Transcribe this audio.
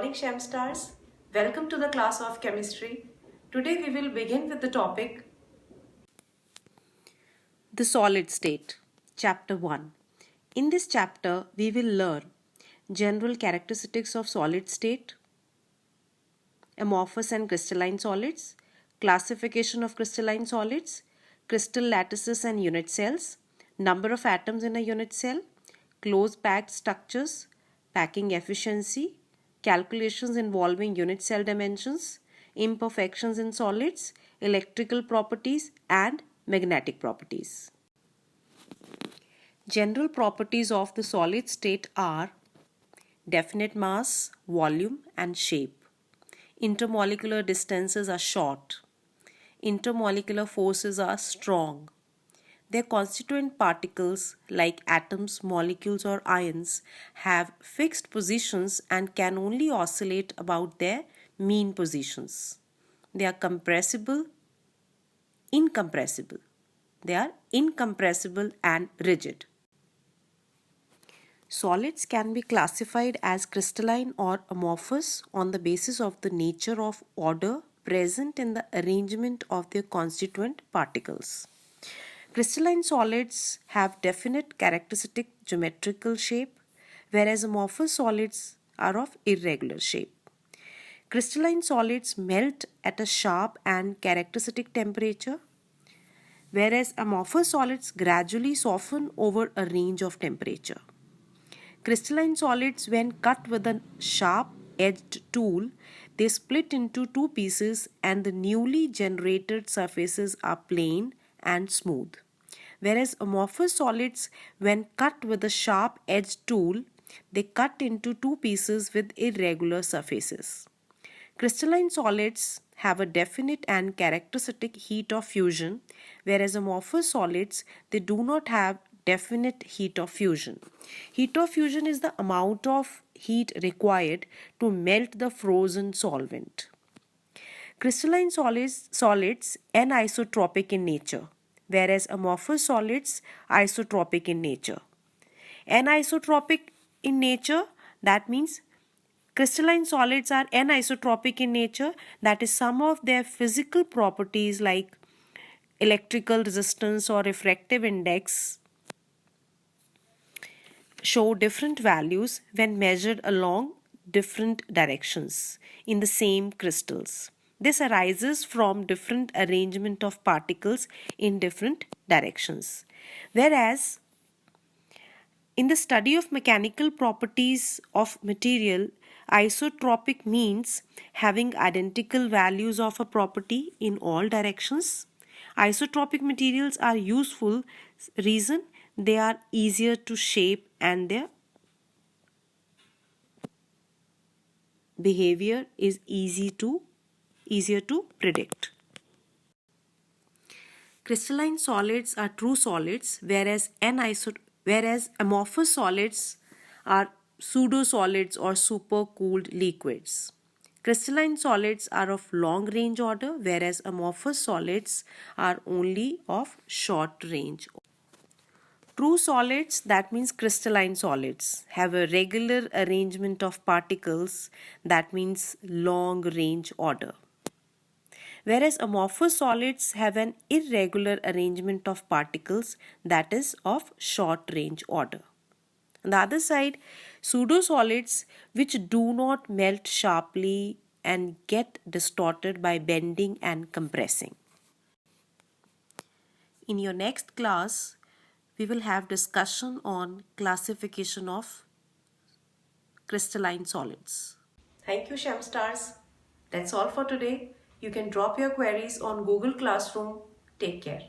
morning, Shem Stars. Welcome to the class of chemistry. Today we will begin with the topic The solid state, chapter 1. In this chapter, we will learn general characteristics of solid state, amorphous and crystalline solids, classification of crystalline solids, crystal lattices and unit cells, number of atoms in a unit cell, close packed structures, packing efficiency, calculations involving unit cell dimensions, imperfections in solids, electrical properties, and magnetic properties. General properties of the solid state are definite mass, volume, and shape. Intermolecular distances are short. Intermolecular forces are strong. Their constituent particles, like atoms, molecules, or ions, have fixed positions and can only oscillate about their mean positions. They are incompressible. They are incompressible and rigid. Solids can be classified as crystalline or amorphous on the basis of the nature of order present in the arrangement of their constituent particles. Crystalline solids have definite characteristic geometrical shape, whereas amorphous solids are of irregular shape. Crystalline solids melt at a sharp and characteristic temperature, whereas amorphous solids gradually soften over a range of temperature. Crystalline solids, when cut with a sharp-edged tool, they split into two pieces and the newly generated surfaces are plain and smooth. Whereas amorphous solids, when cut with a sharp-edged tool, they cut into two pieces with irregular surfaces. Crystalline solids have a definite and characteristic heat of fusion, whereas amorphous solids, they do not have definite heat of fusion. Heat of fusion is the amount of heat required to melt the frozen solvent. Crystalline solids anisotropic in nature, whereas amorphous solids isotropic in nature. Anisotropic in nature, that means crystalline solids are anisotropic in nature, that is, some of their physical properties like electrical resistance or refractive index show different values when measured along different directions in the same crystals. This arises from different arrangement of particles in different directions. Whereas in the study of mechanical properties of material, isotropic means having identical values of a property in all directions. Isotropic materials are useful reason they are easier to shape and their behavior is easier to predict. Crystalline solids are true solids, whereas amorphous solids are pseudo-solids or supercooled liquids. Crystalline solids are of long range order, whereas amorphous solids are only of short range. True solids, that means crystalline solids, have a regular arrangement of particles, that means long range order. Whereas amorphous solids have an irregular arrangement of particles, that is of short range order. On the other side, pseudo-solids, which do not melt sharply and get distorted by bending and compressing. In your next class, we will have discussion on classification of crystalline solids. Thank you, Shem Stars. That's all for today. You can drop your queries on Google Classroom. Take care.